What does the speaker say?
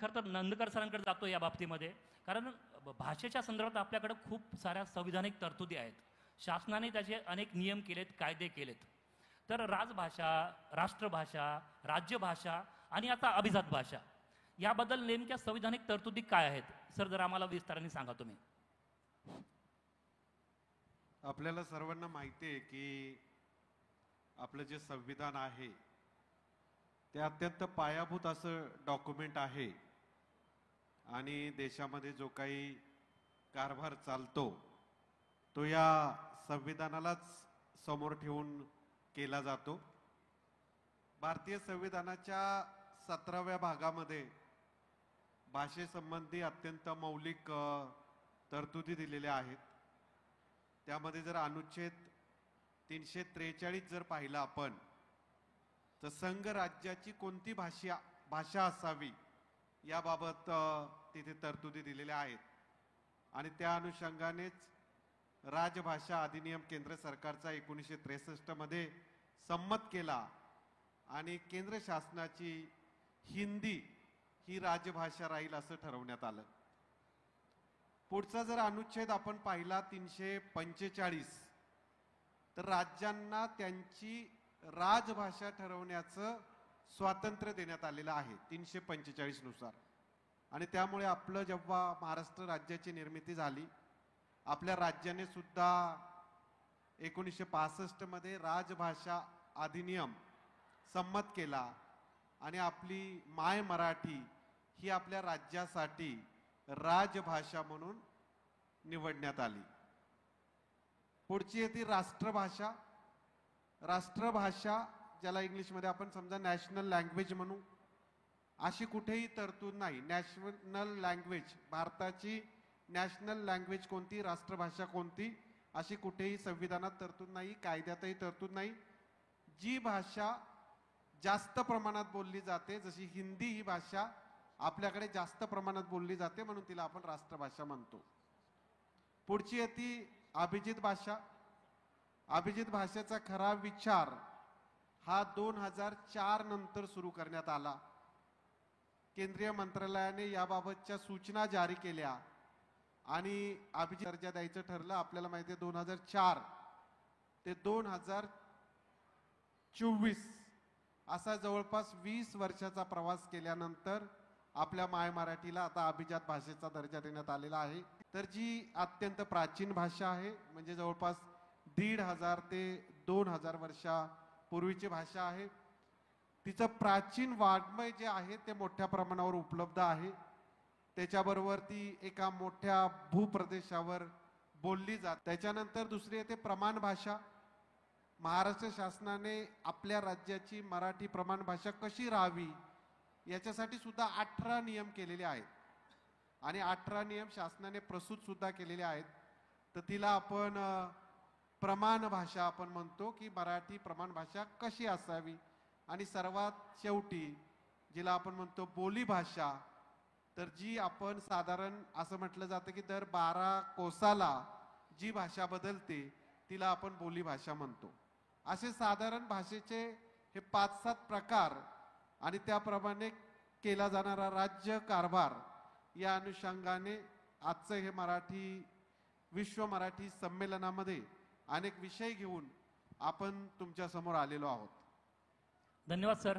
खरं तर नंदकर सरांकडे जातो या बाबतीमध्ये, कारण भाषेच्या संदर्भात आपल्याकडे खूप साऱ्या संविधानिक तरतुदी आहेत. शासनाने त्याचे अनेक नियम केलेत, कायदे केलेत. तर राजभाषा, राष्ट्रभाषा, राज्यभाषा आणि आता अभिजात भाषा याबद्दल नेमक्या संविधानिक तरतुदी काय आहेत सर, जर आम्हाला विस्ताराने सांगा तुम्ही. आपल्याला सर्वांना माहिती आहे की आपलं जे संविधान आहे ते अत्यंत पायाभूत असं डॉक्युमेंट आहे आणि देशामध्ये जो काही कारभार चालतो तो या संविधानालाच समोर ठेवून केला जातो. भारतीय संविधानाच्या 17व्या भागामध्ये भाषेसंबंधी अत्यंत मौलिक तरतुदी दिलेल्या आहेत. त्यामध्ये जर अनुच्छेद 343 जर पाहिला आपण तर संघ राज्याची कोणती भाषा असावी याबाबत तिथे तरतुदी दिलेल्या आहेत आणि त्या अनुषंगानेच राजभाषा अधिनियम केंद्र सरकारचा 1963 मध्ये संमत केला आणि केंद्र शासनाची हिंदी ही राजभाषा राहील असं ठरवण्यात आलं. पुढचा जर अनुच्छेद आपण पाहिला 345 तर राज्यांना त्यांची राजभाषा ठरवण्याचं स्वातंत्र्य देण्यात आलेलं आहे 345 नुसार. आणि त्यामुळे आपलं जेव्हा महाराष्ट्र राज्याची निर्मिती झाली आपल्या राज्याने सुद्धा 1965 मध्ये राजभाषा अधिनियम संमत केला आणि आपली माय मराठी ही आपल्या राज्यासाठी राजभाषा म्हणून निवडण्यात आली. पुढची येते राष्ट्रभाषा. राष्ट्रभाषा ज्याला इंग्लिशमध्ये आपण समजा नॅशनल लँग्वेज म्हणू, अशी कुठेही तरतूद नाही. नॅशनल लँग्वेज, भारताची नॅशनल लँग्वेज कोणती, राष्ट्रभाषा कोणती, अशी कुठेही संविधानात तरतूद नाही, कायद्यातही तरतूद नाही. जी भाषा जास्त प्रमाणात बोलली जाते, जशी हिंदी ही भाषा आपल्याकडे जास्त प्रमाणात बोलली जाते म्हणून तिला आपण राष्ट्रभाषा म्हणतो. पुढची येते अभिजित भाषा. अभिजित भाषेचा खरा विचार हा 2004 नंतर सुरू करण्यात आला. केंद्रीय मंत्रालयाने याबाबतच्या सूचना जारी केल्या आणि अभिजित दर्जा द्यायचं ठरलं. आपल्याला माहिती आहे 2004 ते 2024 असा जवळपास 20 वर्षाचा प्रवास केल्यानंतर आपल्या माय मराठीला आता अभिजात भाषेचा दर्जा देण्यात आलेला आहे. तर जी अत्यंत प्राचीन भाषा आहे, म्हणजे जवळपास 1500 ते 2000 वर्षापूर्वीची भाषा आहे. तिचं प्राचीन वाङ्मय जे आहे ते मोठ्या प्रमाणावर उपलब्ध आहे. त्याच्याबरोबर ती एका मोठ्या भूप्रदेशावर बोलली जाते. त्याच्यानंतर दुसरी येते प्रमाण भाषा. महाराष्ट्र शासनाने आपल्या राज्याची मराठी प्रमाण भाषा कशी राहावी याच्यासाठी सुद्धा 18 नियम केलेले आहेत आणि 18 नियम शासनाने प्रस्तुत सुद्धा केलेले आहेत. तर तिला आपण प्रमाण भाषा आपण म्हणतो की मराठी प्रमाण भाषा कशी असावी. आणि सर्वात शेवटी जिला आपण म्हणतो बोली भाषा, तर जी आपण साधारण असं म्हटलं जातं की दर 12 कोसाला जी भाषा बदलते तिला आपण बोली भाषा म्हणतो. असे साधारण भाषेचे हे 5-7 प्रकार आणि त्याप्रमाणे केला जाणारा राज्य कारभार या अनुषंगाने आजचं हे विश्व मराठी संमेलनामध्ये अनेक विषय घेऊन आपण तुमच्या समोर आलेलो आहोत. धन्यवाद सर.